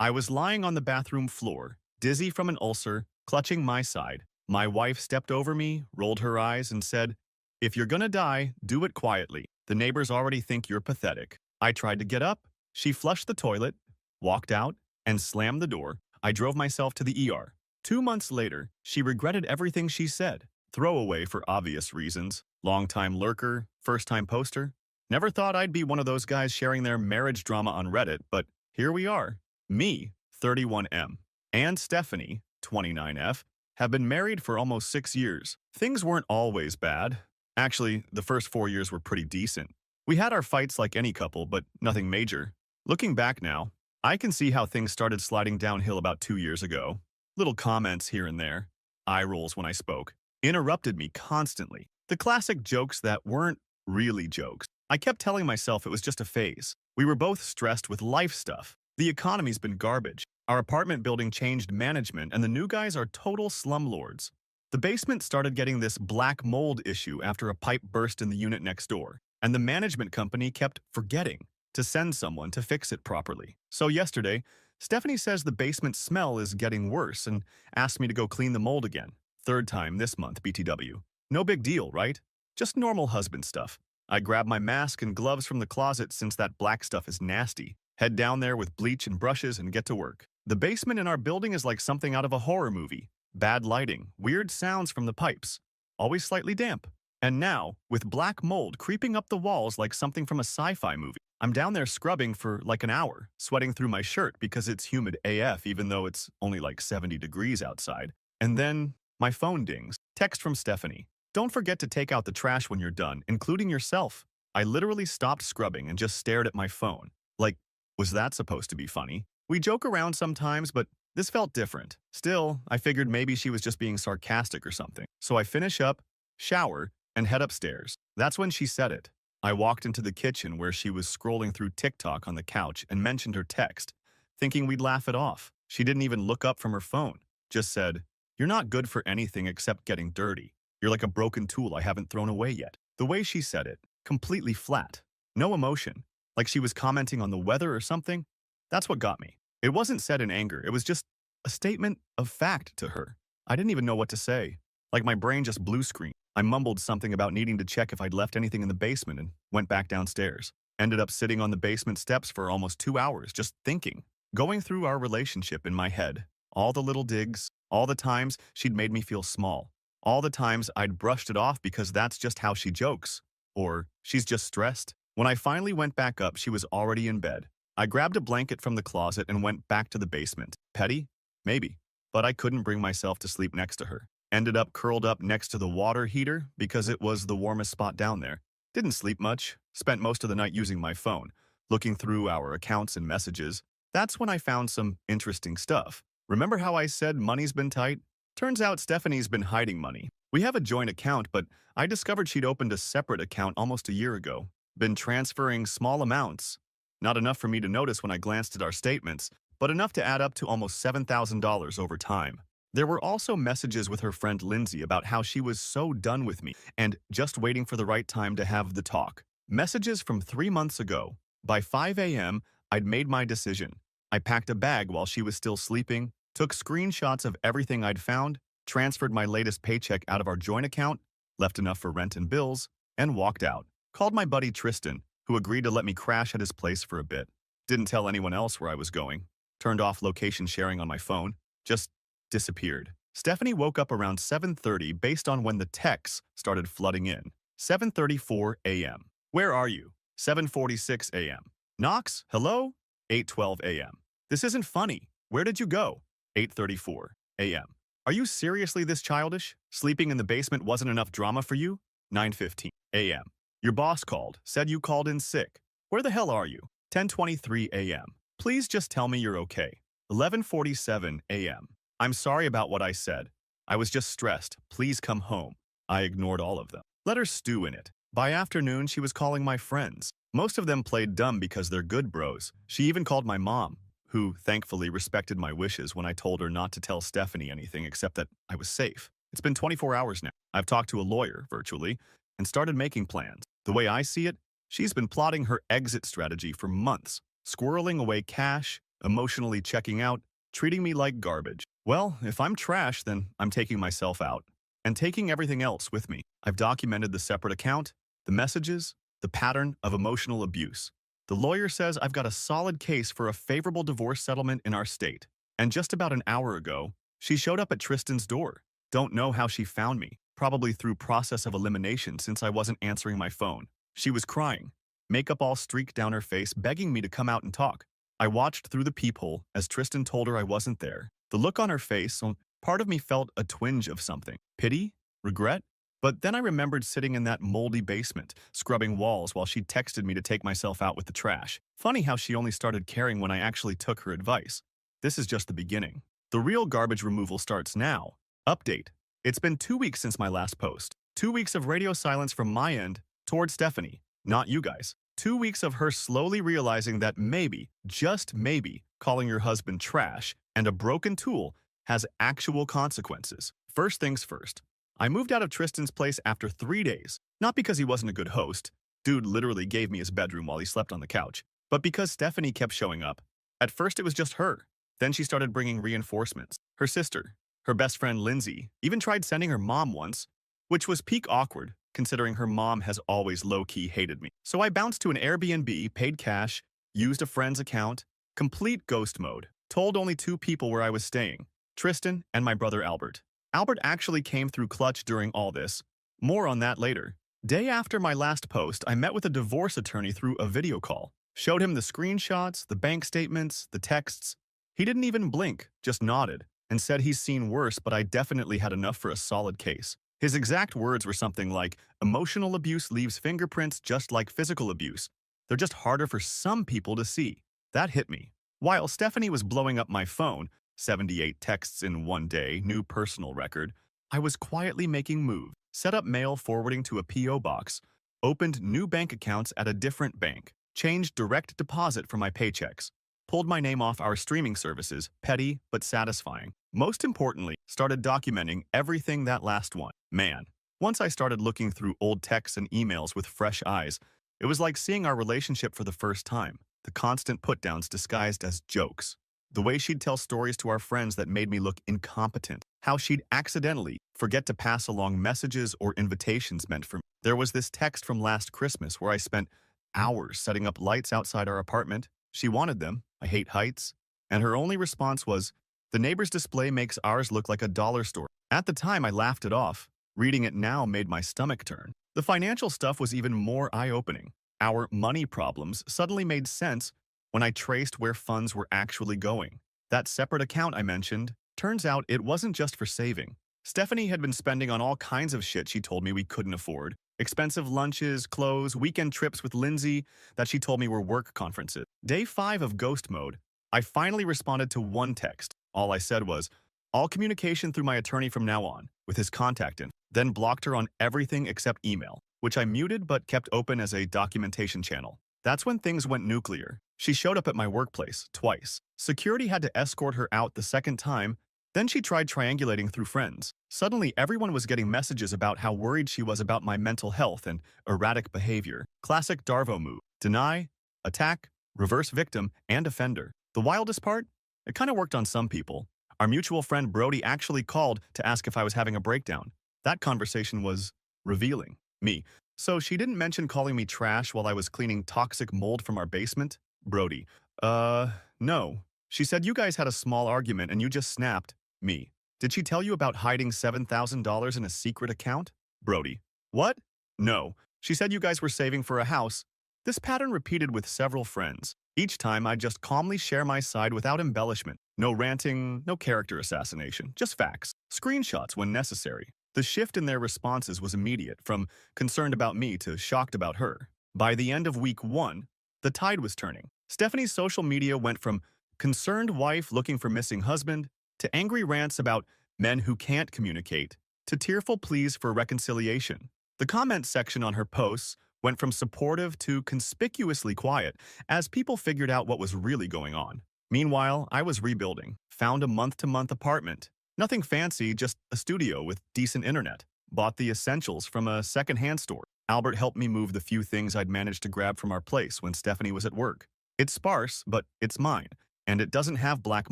I was lying on the bathroom floor, dizzy from an ulcer, clutching my side. My wife stepped over me, rolled her eyes, and said, "If you're gonna die, do it quietly. The neighbors already think you're pathetic." I tried to get up. She flushed the toilet, walked out, and slammed the door. I drove myself to the ER. 2 months later, she regretted everything she said. Throwaway for obvious reasons. Long-time lurker, first-time poster. Never thought I'd be one of those guys sharing their marriage drama on Reddit, but here we are. Me, 31M, and Stephanie, 29F, have been married for almost 6 years. Things weren't always bad. Actually, the first 4 years were pretty decent. We had our fights like any couple, but nothing major. Looking back now, I can see how things started sliding downhill about 2 years ago. Little comments here and there, eye rolls when I spoke, interrupted me constantly. The classic jokes that weren't really jokes. I kept telling myself it was just a phase. We were both stressed with life stuff. The economy's been garbage. Our apartment building changed management, and the new guys are total slumlords. The basement started getting this black mold issue after a pipe burst in the unit next door, and the management company kept forgetting to send someone to fix it properly. So yesterday, Stephanie says the basement smell is getting worse and asked me to go clean the mold again. Third time this month, BTW. No big deal, right? Just normal husband stuff. I grab my mask and gloves from the closet since that black stuff is nasty. Head down there with bleach and brushes and get to work. The basement in our building is like something out of a horror movie. Bad lighting, weird sounds from the pipes, always slightly damp. And now, with black mold creeping up the walls like something from a sci-fi movie. I'm down there scrubbing for like an hour, sweating through my shirt because it's humid AF even though it's only like 70 degrees outside. And then, my phone dings. Text from Stephanie. "Don't forget to take out the trash when you're done, including yourself." I literally stopped scrubbing and just stared at my phone. Like, was that supposed to be funny? We joke around sometimes, but this felt different. Still, I figured maybe she was just being sarcastic or something. So I finish up, shower, and head upstairs. That's when she said it. I walked into the kitchen where she was scrolling through TikTok on the couch and mentioned her text, thinking we'd laugh it off. She didn't even look up from her phone, just said, "You're not good for anything except getting dirty. You're like a broken tool I haven't thrown away yet." The way she said it, completely flat. No emotion, like she was commenting on the weather or something. That's what got me. It wasn't said in anger, it was just a statement of fact to her. I didn't even know what to say. Like my brain just blue screen. I mumbled something about needing to check if I'd left anything in the basement and went back downstairs. Ended up sitting on the basement steps for almost 2 hours just thinking, going through our relationship in my head. All the little digs, all the times she'd made me feel small. All the times I'd brushed it off because that's just how she jokes. Or she's just stressed. When I finally went back up, she was already in bed. I grabbed a blanket from the closet and went back to the basement. Petty? Maybe. But I couldn't bring myself to sleep next to her. Ended up curled up next to the water heater because it was the warmest spot down there. Didn't sleep much. Spent most of the night using my phone, looking through our accounts and messages. That's when I found some interesting stuff. Remember how I said money's been tight? Turns out Stephanie's been hiding money. We have a joint account, but I discovered she'd opened a separate account almost a year ago. Been transferring small amounts. Not enough for me to notice when I glanced at our statements, but enough to add up to almost $7,000 over time. There were also messages with her friend Lindsay about how she was so done with me and just waiting for the right time to have the talk. Messages from 3 months ago. By 5 a.m., I'd made my decision. I packed a bag while she was still sleeping, took screenshots of everything I'd found, transferred my latest paycheck out of our joint account, left enough for rent and bills, and walked out. Called my buddy Tristan, who agreed to let me crash at his place for a bit. Didn't tell anyone else where I was going. Turned off location sharing on my phone. Just disappeared. Stephanie woke up around 7:30 based on when the texts started flooding in. 7:34 a.m. Where are you? 7:46 a.m. Knox, hello? 8:12 a.m. This isn't funny. Where did you go? 8:34 a.m. Are you seriously this childish? Sleeping in the basement wasn't enough drama for you? 9:15 a.m. Your boss called, said you called in sick. Where the hell are you? 10:23 a.m. Please just tell me you're okay. 11:47 a.m. I'm sorry about what I said. I was just stressed. Please come home. I ignored all of them. Let her stew in it. By afternoon, she was calling my friends. Most of them played dumb because they're good bros. She even called my mom, who thankfully respected my wishes when I told her not to tell Stephanie anything except that I was safe. It's been 24 hours now. I've talked to a lawyer, virtually, and started making plans. The way I see it, she's been plotting her exit strategy for months, squirreling away cash, emotionally checking out, treating me like garbage. Well, if I'm trash, then I'm taking myself out and taking everything else with me. I've documented the separate account, the messages, the pattern of emotional abuse. The lawyer says I've got a solid case for a favorable divorce settlement in our state. And just about an hour ago, she showed up at Tristan's door. Don't know how she found me, probably through process of elimination since I wasn't answering my phone. She was crying, makeup all streaked down her face, begging me to come out and talk. I watched through the peephole as Tristan told her I wasn't there. The look on her face, part of me felt a twinge of something. Pity? Regret? But then I remembered sitting in that moldy basement, scrubbing walls while she texted me to take myself out with the trash. Funny how she only started caring when I actually took her advice. This is just the beginning. The real garbage removal starts now. Update. It's been 2 weeks since my last post. 2 weeks of radio silence from my end toward Stephanie, not you guys. 2 weeks of her slowly realizing that maybe, just maybe, calling your husband trash and a broken tool has actual consequences. First things first. I moved out of Tristan's place after 3 days, not because he wasn't a good host. Dude literally gave me his bedroom while he slept on the couch, but because Stephanie kept showing up. At first it was just her. Then she started bringing reinforcements. Her sister, her best friend Lindsay, even tried sending her mom once, which was peak awkward, considering her mom has always low-key hated me. So I bounced to an Airbnb, paid cash, used a friend's account, complete ghost mode, told only 2 people where I was staying, Tristan and my brother Albert. Albert actually came through clutch during all this. More on that later. Day after my last post, I met with a divorce attorney through a video call. Showed him the screenshots, the bank statements, the texts. He didn't even blink, just nodded, and said he's seen worse, but I definitely had enough for a solid case. His exact words were something like, emotional abuse leaves fingerprints just like physical abuse. They're just harder for some people to see. That hit me. While Stephanie was blowing up my phone, 78 texts in 1 day, new personal record, I was quietly making moves. Set up mail forwarding to a P.O. box, opened new bank accounts at a different bank, changed direct deposit for my paychecks, pulled my name off our streaming services, petty but satisfying. Most importantly, started documenting everything that last one. Man, once I started looking through old texts and emails with fresh eyes, it was like seeing our relationship for the first time. The constant put-downs disguised as jokes. The way she'd tell stories to our friends that made me look incompetent. How she'd accidentally forget to pass along messages or invitations meant for me. There was this text from last Christmas where I spent hours setting up lights outside our apartment. She wanted them. I hate heights. And her only response was, the neighbor's display makes ours look like a dollar store. At the time, I laughed it off. Reading it now made my stomach turn. The financial stuff was even more eye-opening. Our money problems suddenly made sense when I traced where funds were actually going. That separate account I mentioned, turns out it wasn't just for saving. Stephanie had been spending on all kinds of shit she told me we couldn't afford. Expensive lunches, clothes, weekend trips with Lindsay that she told me were work conferences. Day 5 of ghost mode, I finally responded to one text. All I said was, all communication through my attorney from now on, with his contact in, then blocked her on everything except email, which I muted but kept open as a documentation channel. That's when things went nuclear. She showed up at my workplace twice. Security had to escort her out the second time. Then she tried triangulating through friends. Suddenly, everyone was getting messages about how worried she was about my mental health and erratic behavior. Classic Darvo move. Deny, attack, reverse victim, and offender. The wildest part? It kind of worked on some people. Our mutual friend Brody actually called to ask if I was having a breakdown. That conversation was revealing. Me. So she didn't mention calling me trash while I was cleaning toxic mold from our basement? Brody. No. She said you guys had a small argument and you just snapped. Me. Did she tell you about hiding $7,000 in a secret account? Brody. What? No. She said you guys were saving for a house. This pattern repeated with several friends. Each time I'd just calmly share my side without embellishment. No ranting, no character assassination, just facts. Screenshots when necessary. The shift in their responses was immediate, from concerned about me to shocked about her. By the end of week 1, the tide was turning. Stephanie's social media went from concerned wife looking for missing husband to angry rants about men who can't communicate to tearful pleas for reconciliation. The comment section on her posts went from supportive to conspicuously quiet as people figured out what was really going on. Meanwhile, I was rebuilding, found a month-to-month apartment. Nothing fancy, just a studio with decent internet. Bought the essentials from a second-hand store. Albert helped me move the few things I'd managed to grab from our place when Stephanie was at work. It's sparse, but it's mine, and it doesn't have black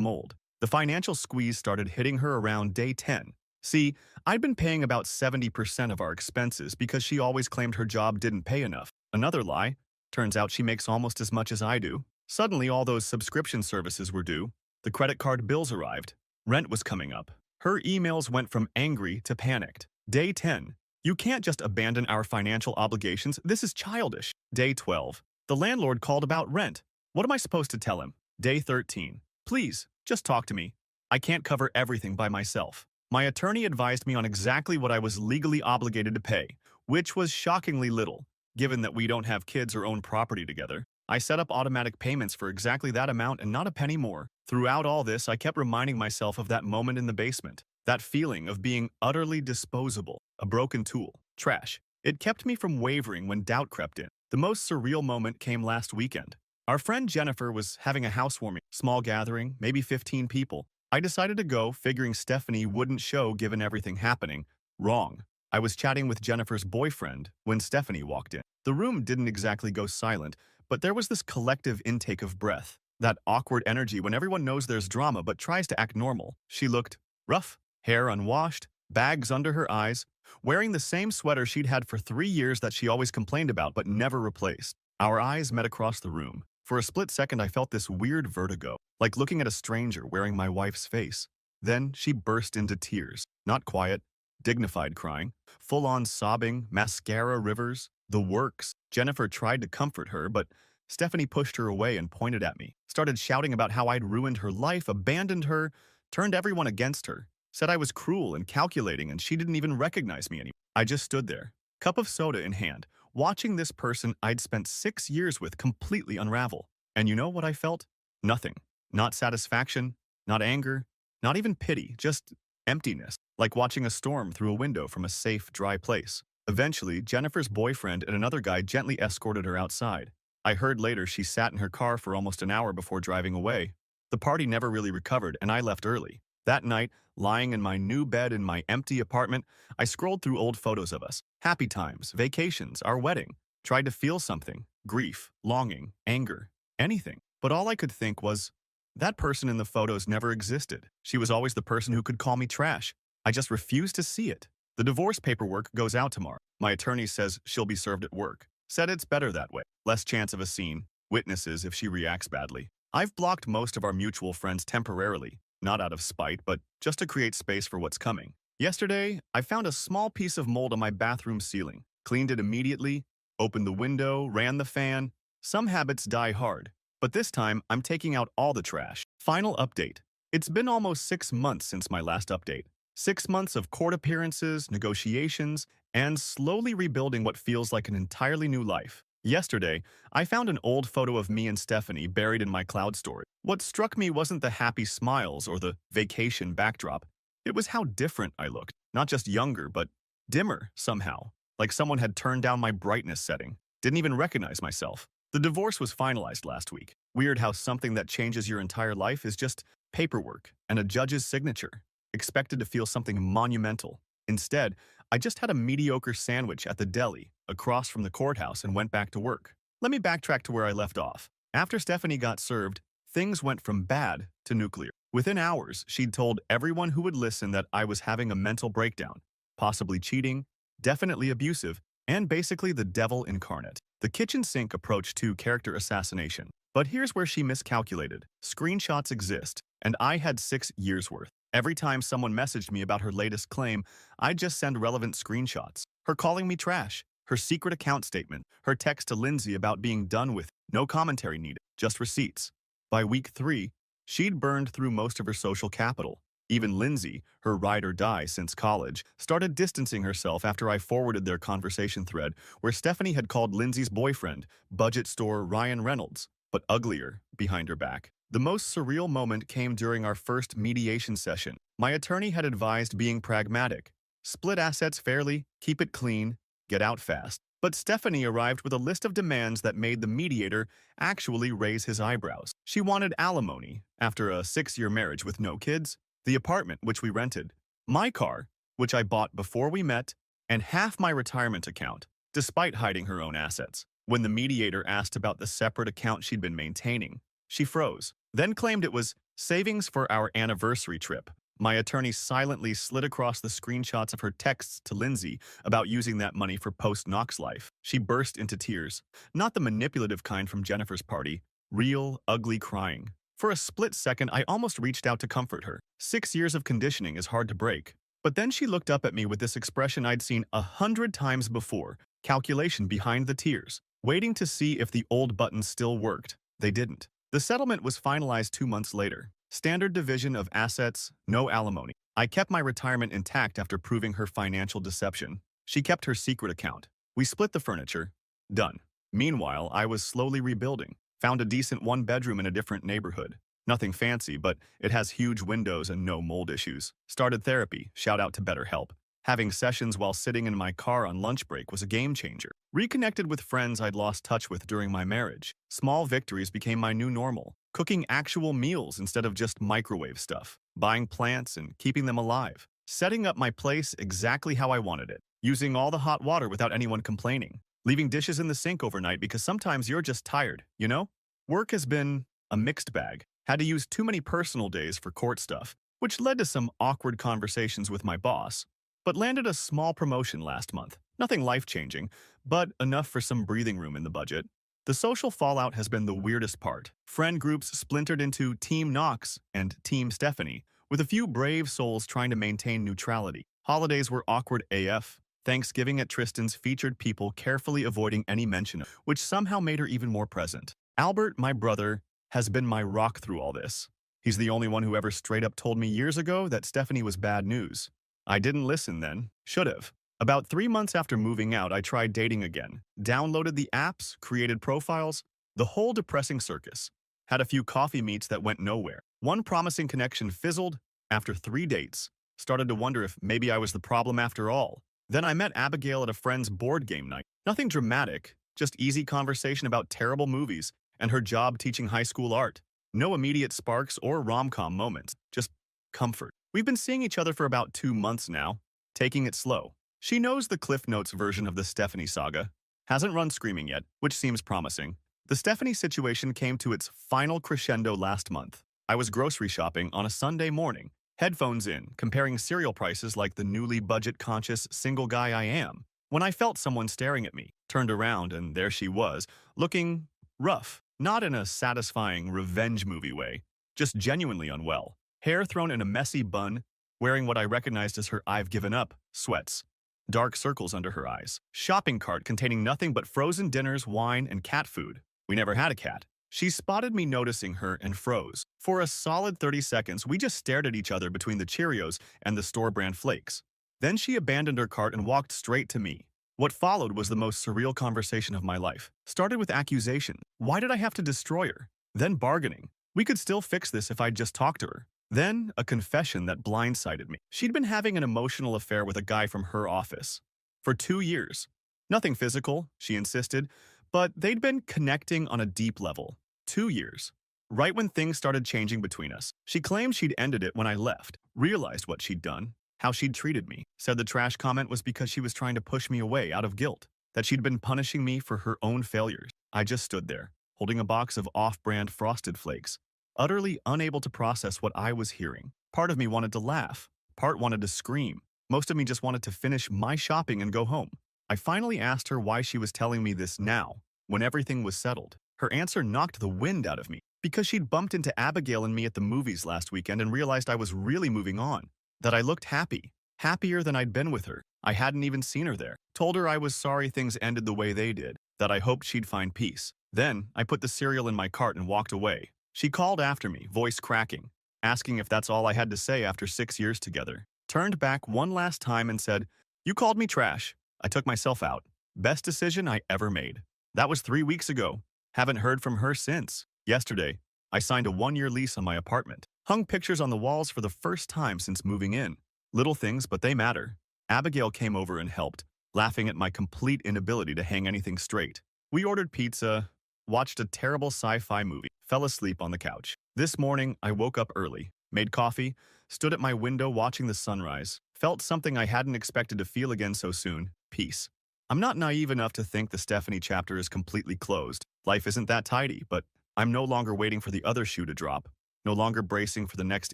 mold. The financial squeeze started hitting her around day 10. See, I'd been paying about 70% of our expenses because she always claimed her job didn't pay enough. Another lie. Turns out she makes almost as much as I do. Suddenly, all those subscription services were due. The credit card bills arrived. Rent was coming up. Her emails went from angry to panicked. Day 10. You can't just abandon our financial obligations. This is childish. Day 12. The landlord called about rent. What am I supposed to tell him? Day 13. Please, just talk to me. I can't cover everything by myself. My attorney advised me on exactly what I was legally obligated to pay, which was shockingly little, given that we don't have kids or own property together. I set up automatic payments for exactly that amount and not a penny more. Throughout all this, I kept reminding myself of that moment in the basement, that feeling of being utterly disposable, a broken tool, trash. It kept me from wavering when doubt crept in. The most surreal moment came last weekend. Our friend Jennifer was having a housewarming, small gathering, maybe 15 people. I decided to go, figuring Stephanie wouldn't show given everything happening. Wrong. I was chatting with Jennifer's boyfriend when Stephanie walked in. The room didn't exactly go silent, but there was this collective intake of breath, that awkward energy when everyone knows there's drama but tries to act normal. She looked rough, hair unwashed, bags under her eyes, wearing the same sweater she'd had for 3 years that she always complained about but never replaced. Our eyes met across the room. For a split second, I felt this weird vertigo, like looking at a stranger wearing my wife's face. Then she burst into tears, not quiet, dignified crying, full-on sobbing, mascara rivers, the works. Jennifer tried to comfort her, but Stephanie pushed her away and pointed at me, started shouting about how I'd ruined her life, abandoned her, turned everyone against her, said I was cruel and calculating and she didn't even recognize me anymore. I just stood there, cup of soda in hand, watching this person I'd spent 6 years with completely unravel. And you know what I felt? Nothing. Not satisfaction, not anger, not even pity, just emptiness, like watching a storm through a window from a safe, dry place. Eventually, Jennifer's boyfriend and another guy gently escorted her outside. I heard later she sat in her car for almost an hour before driving away. The party never really recovered, and I left early. That night, lying in my new bed in my empty apartment, I scrolled through old photos of us. Happy times, vacations, our wedding. Tried to feel something. Grief, longing, anger, anything. But all I could think was, that person in the photos never existed. She was always the person who could call me trash. I just refused to see it. The divorce paperwork goes out tomorrow. My attorney says she'll be served at work. Said it's better that way. Less chance of a scene. Witnesses if she reacts badly. I've blocked most of our mutual friends temporarily. Not out of spite, but just to create space for what's coming. Yesterday, I found a small piece of mold on my bathroom ceiling. Cleaned it immediately, opened the window, ran the fan. Some habits die hard, but this time I'm taking out all the trash. Final update. It's been almost 6 months since my last update. 6 months of court appearances, negotiations, and slowly rebuilding what feels like an entirely new life. Yesterday, I found an old photo of me and Stephanie buried in my cloud storage. What struck me wasn't the happy smiles or the vacation backdrop. It was how different I looked. Not just younger, but dimmer somehow. Like someone had turned down my brightness setting. Didn't even recognize myself. The divorce was finalized last week. Weird how something that changes your entire life is just paperwork and a judge's signature. Expected to feel something monumental. Instead, I just had a mediocre sandwich at the deli across from the courthouse and went back to work. Let me backtrack to where I left off. After Stephanie got served, things went from bad to nuclear. Within hours, she'd told everyone who would listen that I was having a mental breakdown, possibly cheating, definitely abusive, and basically the devil incarnate. The kitchen sink approached to character assassination. But here's where she miscalculated. Screenshots exist, and I had 6 years' worth. Every time someone messaged me about her latest claim, I'd just send relevant screenshots. Her calling me trash, her secret account statement, her text to Lindsay about being done with, no commentary needed, just receipts. By week 3, she'd burned through most of her social capital. Even Lindsay, her ride or die since college, started distancing herself after I forwarded their conversation thread where Stephanie had called Lindsay's boyfriend, budget store Ryan Reynolds, but uglier, behind her back. The most surreal moment came during our first mediation session. My attorney had advised being pragmatic. Split assets fairly, keep it clean, get out fast. But Stephanie arrived with a list of demands that made the mediator actually raise his eyebrows. She wanted alimony after a 6-year marriage with no kids, the apartment which we rented, my car, which I bought before we met, and half my retirement account, despite hiding her own assets. When the mediator asked about the separate account she'd been maintaining, she froze. then claimed it was savings for our anniversary trip. My attorney silently slid across the screenshots of her texts to Lindsay about using that money for post-Knox life. She burst into tears, not the manipulative kind from Jennifer's party, real, ugly crying. For a split second, I almost reached out to comfort her. 6 years of conditioning is hard to break. But then she looked up at me with this expression I'd seen 100 times before, calculation behind the tears, waiting to see if the old buttons still worked. They didn't. The settlement was finalized 2 months later. Standard division of assets, no alimony. I kept my retirement intact after proving her financial deception. She kept her secret account. We split the furniture. Done. Meanwhile, I was slowly rebuilding. Found a decent one-bedroom in a different neighborhood. Nothing fancy, but it has huge windows and no mold issues. Started therapy, shout out to BetterHelp. Having sessions while sitting in my car on lunch break was a game changer. Reconnected with friends I'd lost touch with during my marriage. Small victories became my new normal. Cooking actual meals instead of just microwave stuff. Buying plants and keeping them alive. Setting up my place exactly how I wanted it. Using all the hot water without anyone complaining. Leaving dishes in the sink overnight because sometimes you're just tired, you know? Work has been a mixed bag. Had to use too many personal days for court stuff, which led to some awkward conversations with my boss, but landed a small promotion last month. Nothing life-changing, but enough for some breathing room in the budget. The social fallout has been the weirdest part. Friend groups splintered into Team Knox and Team Stephanie, with a few brave souls trying to maintain neutrality. Holidays were awkward AF. Thanksgiving at Tristan's featured people carefully avoiding any mention of, which somehow made her even more present. Albert, my brother, has been my rock through all this. He's the only one who ever straight up told me years ago that Stephanie was bad news. I didn't listen then. Should have. About 3 months after moving out, I tried dating again. Downloaded the apps, created profiles, the whole depressing circus. Had a few coffee meets that went nowhere. One promising connection fizzled after 3 dates. Started to wonder if maybe I was the problem after all. Then I met Abigail at a friend's board game night. Nothing dramatic, just easy conversation about terrible movies and her job teaching high school art. No immediate sparks or rom-com moments, just comfort. We've been seeing each other for about 2 months now, taking it slow. She knows the Cliff Notes version of the Stephanie saga. Hasn't run screaming yet, which seems promising. The Stephanie situation came to its final crescendo last month. I was grocery shopping on a Sunday morning, headphones in, comparing cereal prices like the newly budget-conscious single guy I am, when I felt someone staring at me. Turned around and there she was, looking rough. Not in a satisfying revenge movie way, just genuinely unwell. Hair thrown in a messy bun, wearing what I recognized as her "I've given up" sweats. Dark circles under her eyes. Shopping cart containing nothing but frozen dinners, wine, and cat food. We never had a cat. She spotted me noticing her and froze. For a solid 30 seconds, we just stared at each other between the Cheerios and the store-brand flakes. Then she abandoned her cart and walked straight to me. What followed was the most surreal conversation of my life. Started with accusation. Why did I have to destroy her? Then bargaining. We could still fix this if I'd just talked to her. Then a confession that blindsided me. She'd been having an emotional affair with a guy from her office. For 2 years. Nothing physical, she insisted, but they'd been connecting on a deep level. 2 years. Right when things started changing between us. She claimed she'd ended it when I left. Realized what she'd done. How she'd treated me. Said the trash comment was because she was trying to push me away out of guilt. That she'd been punishing me for her own failures. I just stood there, holding a box of off-brand Frosted Flakes, utterly unable to process what I was hearing. Part of me wanted to laugh. Part wanted to scream. Most of me just wanted to finish my shopping and go home. I finally asked her why she was telling me this now, when everything was settled. Her answer knocked the wind out of me. Because she'd bumped into Abigail and me at the movies last weekend and realized I was really moving on. That I looked happy. Happier than I'd been with her. I hadn't even seen her there. Told her I was sorry things ended the way they did. That I hoped she'd find peace. Then, I put the cereal in my cart and walked away. She called after me, voice cracking, asking if that's all I had to say after 6 years together. Turned back one last time and said, "You called me trash. I took myself out. Best decision I ever made." That was 3 weeks ago. Haven't heard from her since. Yesterday, I signed a 1-year lease on my apartment. Hung pictures on the walls for the first time since moving in. Little things, but they matter. Abigail came over and helped, laughing at my complete inability to hang anything straight. We ordered pizza, watched a terrible sci-fi movie, fell asleep on the couch. This morning, I woke up early, made coffee, stood at my window watching the sunrise, felt something I hadn't expected to feel again so soon, peace. I'm not naive enough to think the Stephanie chapter is completely closed. Life isn't that tidy, but I'm no longer waiting for the other shoe to drop, no longer bracing for the next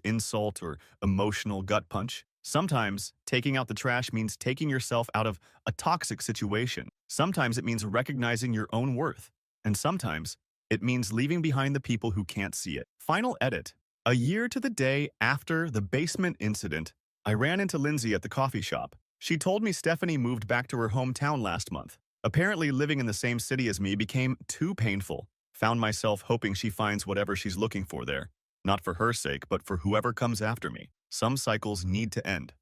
insult or emotional gut punch. Sometimes taking out the trash means taking yourself out of a toxic situation. Sometimes it means recognizing your own worth. And sometimes it means leaving behind the people who can't see it. Final edit. A year to the day after the basement incident, I ran into Lindsay at the coffee shop. She told me Stephanie moved back to her hometown last month. Apparently, living in the same city as me became too painful. Found myself hoping she finds whatever she's looking for there. Not for her sake, but for whoever comes after me. Some cycles need to end.